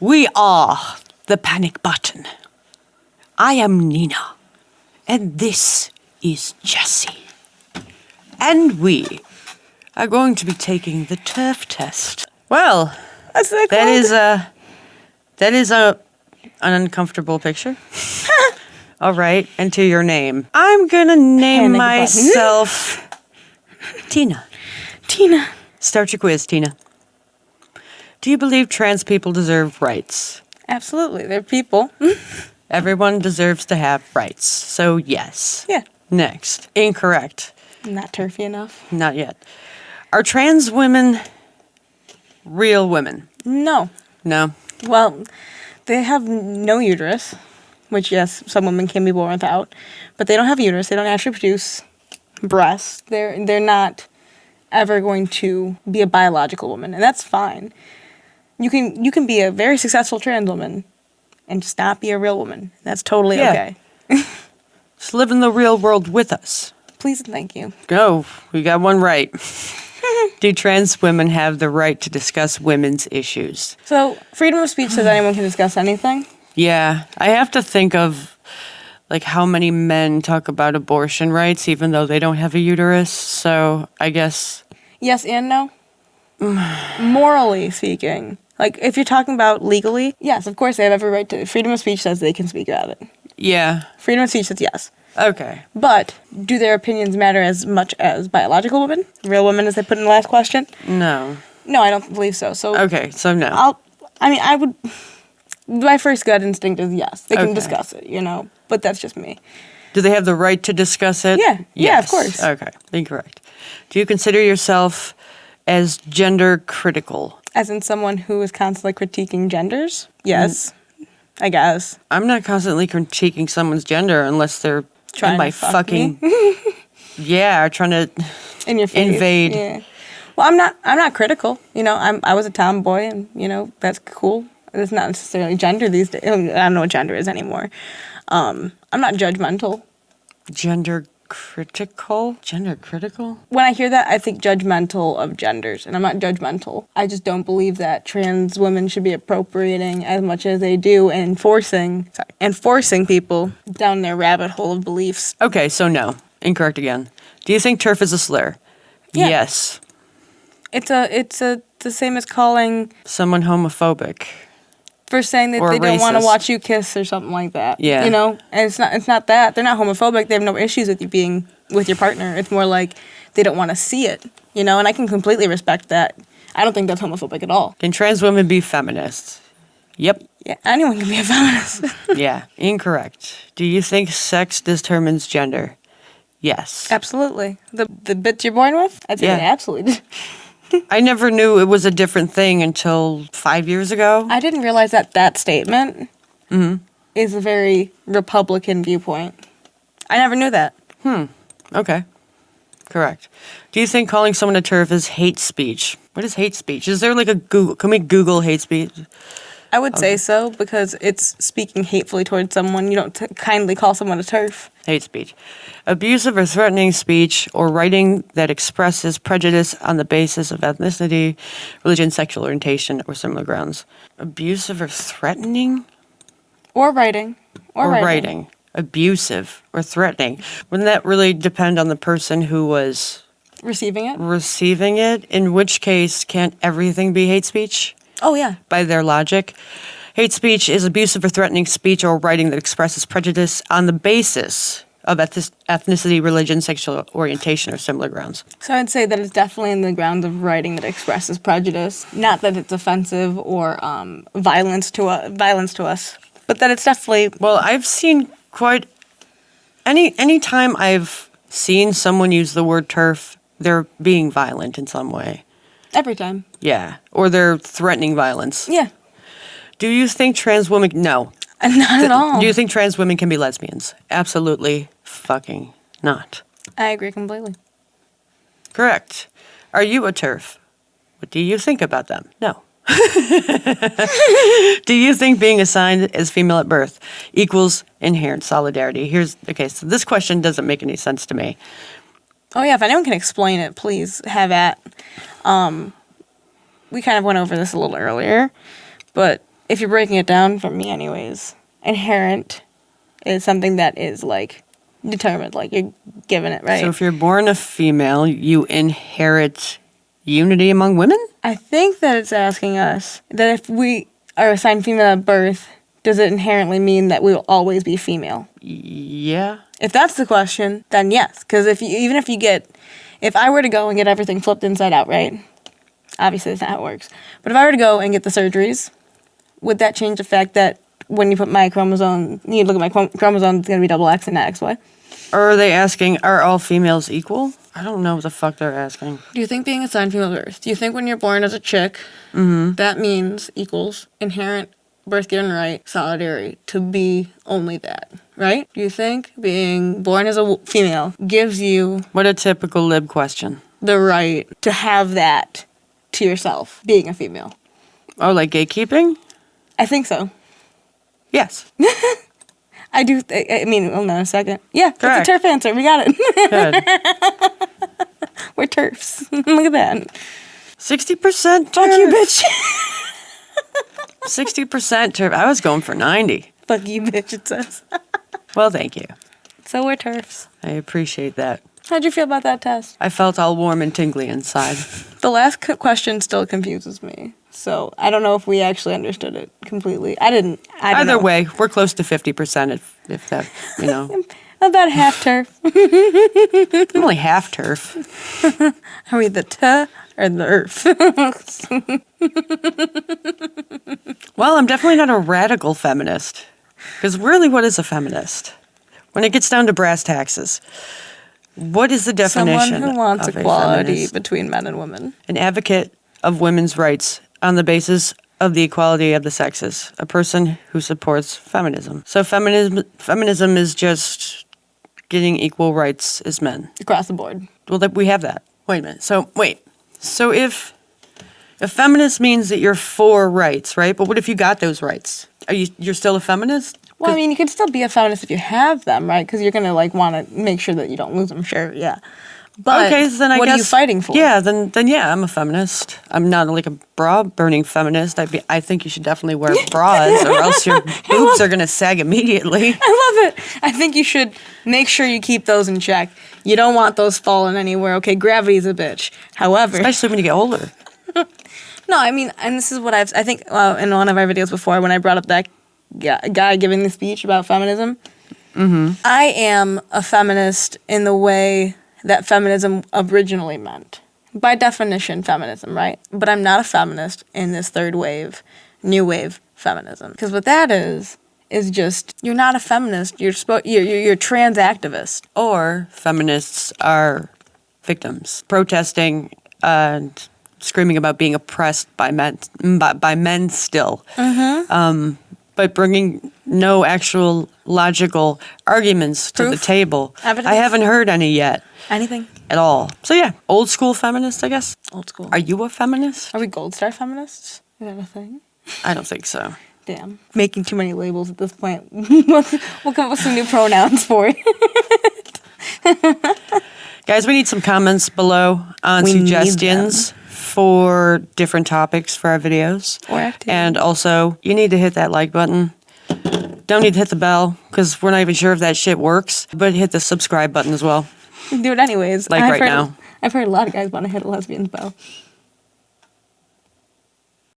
We are the panic button. I am Nina, and this is Jessie. And we are going to be taking the TERF test. Well, that is an uncomfortable picture. All right, enter your name. I'm gonna name myself Tina. Tina. Start your quiz, Tina. Do you believe trans people deserve rights? Absolutely, they're people. Everyone deserves to have rights, so yes. Yeah. Next. Incorrect. Not turfy enough. Not yet. Are trans women real women? No. No. Well, they have no uterus, which, yes, some women can be born without, but they don't have uterus. They don't actually produce breasts. They're not ever going to be a biological woman, and that's fine. You can be a very successful trans woman and just not be a real woman. That's totally okay. Just live in the real world with us. Please and thank you. Go. We got one right. Do trans women have the right to discuss women's issues? So, freedom of speech says anyone can discuss anything. Yeah. I have to think of like how many men talk about abortion rights even though they don't have a uterus. So I guess... Yes and no. Morally speaking. Like, if you're talking about legally, yes, of course they have every right to... Freedom of speech says they can speak about it. Yeah. Freedom of speech says yes. Okay. But do their opinions matter as much as biological women? Real women, as they put in the last question? No. No, I don't believe so. So okay, so no. I would... My first gut instinct is yes. They can Okay. discuss it, you know? But that's just me. Do they have the right to discuss it? Yeah. Yes. Yeah, of course. Okay, incorrect. Do you consider yourself as gender critical? As in someone who is constantly critiquing genders? Yes. I guess. I'm not constantly critiquing someone's gender unless they're Trying in my to fuck fucking... yeah, trying to In your face. invade. Yeah. Well, I'm not critical. You know, I was a tomboy, and you know that's cool. It's not necessarily gender these days. I don't know what gender is anymore. I'm not judgmental. Gender critical? Gender critical? When I hear that, I think judgmental of genders, and I'm not judgmental. I just don't believe that trans women should be appropriating as much as they do and forcing people down their rabbit hole of beliefs. Okay, so no. Incorrect again. Do you think TERF is a slur? Yeah. Yes. It's the same as calling Someone homophobic. for saying that Or they don't want to racist. watch you kiss or something like that. Yeah. You know? And it's not that. They're not homophobic. They have no issues with you being with your partner. It's more like they don't want to see it. You know? And I can completely respect that. I don't think that's homophobic at all. Can trans women be feminists? Yep. Yeah, anyone can be a feminist. Yeah. Incorrect. Do you think sex determines gender? Yes. Absolutely. The bits you're born with? I'd say Yeah. they absolutely do. I never knew it was a different thing until 5 years ago. I didn't realize that statement is a very Republican viewpoint. I never knew that. Okay. Correct. Do you think calling someone a TERF is hate speech? What is hate speech? Is there like a Google? Can we Google hate speech? I would say so because it's speaking hatefully towards someone. You don't kindly call someone a TERF. Hate speech. Abusive or threatening speech or writing that expresses prejudice on the basis of ethnicity, religion, sexual orientation, or similar grounds. Abusive or threatening? Or writing. Or writing. Abusive or threatening. Wouldn't that really depend on the person who was Receiving it? receiving it? In which case, can't everything be hate speech? Oh, yeah. By their logic. Hate speech is abusive or threatening speech or writing that expresses prejudice on the basis of ethnicity, religion, sexual orientation, or similar grounds. So I'd say that it's definitely in the grounds of writing that expresses prejudice. Not that it's offensive or violence to us, but that it's definitely... Well, I've seen quite... Any time I've seen someone use the word TERF, they're being violent in some way. Every time. Yeah. Or they're threatening violence. Yeah. Do you think trans women... No. Not at all. Do you think trans women can be lesbians? Absolutely fucking not. I agree completely. Correct. Are you a TERF? What do you think about them? No. Do you think being assigned as female at birth equals inherent solidarity? So this question doesn't make any sense to me. Oh, yeah, if anyone can explain it, please have at. We kind of went over this a little earlier, but if you're breaking it down, for me anyways, inherent is something that is, like, determined. Like, you're given it, right? So if you're born a female, you inherit unity among women? I think that it's asking us that if we are assigned female at birth, does it inherently mean that we will always be female? Yeah. If that's the question, then yes. Because if I were to go and get everything flipped inside out, right? Obviously, that's not how it works. But if I were to go and get the surgeries, would that change the fact that when you put my chromosome, you look at my chromosome, it's going to be double X and not XY? Or are they asking, are all females equal? I don't know what the fuck they're asking. Do you think being assigned female at birth, do you think when you're born as a chick, that means equals inherent birth given right, solidary, to be only that, right? Do you think being born as a female gives you What a typical lib question. the right to have that to yourself, being a female? Oh, like gatekeeping? I think so. Yes. I do. I mean, hold on a second. Yeah, Correct. that's a TERF answer. We got it. Good. We're TERFs. Look at that. 60% Fuck you, bitch. 60% TERF. I was going for 90. Fuck you, bitch, it says. Well, thank you. So we're TERFs. I appreciate that. How'd you feel about that test? I felt all warm and tingly inside. The last question still confuses me. So I don't know if we actually understood it completely. I don't Either know. way, we're close to 50% if that, you know. About half TERF. I'm only half TERF. Are we the T or the ERF? Well, I'm definitely not a radical feminist. Because really, what is a feminist? When it gets down to brass taxes, what is the definition Someone who wants of a equality feminist? between men and women. An advocate of women's rights on the basis of the equality of the sexes. A person who supports feminism. So feminism is just getting equal rights as men. Across the board. Well, we have that. Wait a minute. So if a feminist means that you're for rights, right? But what if you got those rights? You're still a feminist? Well, I mean, you can still be a feminist if you have them, right? Because you're going to, like, want to make sure that you don't lose them, sure, yeah. But okay, so then what guess, are you fighting for? Yeah, then yeah, I'm a feminist. I'm not like a bra-burning feminist. I think you should definitely wear bras or else your boobs are going to sag immediately. I love it. I think you should make sure you keep those in check. You don't want those falling anywhere. Okay, gravity's a bitch. However... Especially when you get older. No, I mean, and this is what I think in one of our videos before when I brought up that guy giving the speech about feminism. Mm-hmm. I am a feminist in the way that feminism originally meant. By definition, feminism, right? But I'm not a feminist in this third wave, new wave feminism. Because what that is just, you're not a feminist, you're a trans activist. Or feminists are victims, protesting and screaming about being oppressed by men still. Mm-hmm. But bringing no actual logical arguments to the table. Evidence? I haven't heard any yet. Anything? At all. So yeah, old school feminist, I guess. Old school. Are you a feminist? Are we gold star feminists? Is that a thing? I don't think so. Damn. Making too many labels at this point. We'll come up with some new pronouns for it. Guys, we need some comments below on We need suggestions for different topics for our videos. Or activities. And also, you need to hit that like button. Don't need to hit the bell, because we're not even sure if that shit works. But hit the subscribe button as well. Do it anyways. Like right now. I've heard a lot of guys want to hit a lesbian's bell.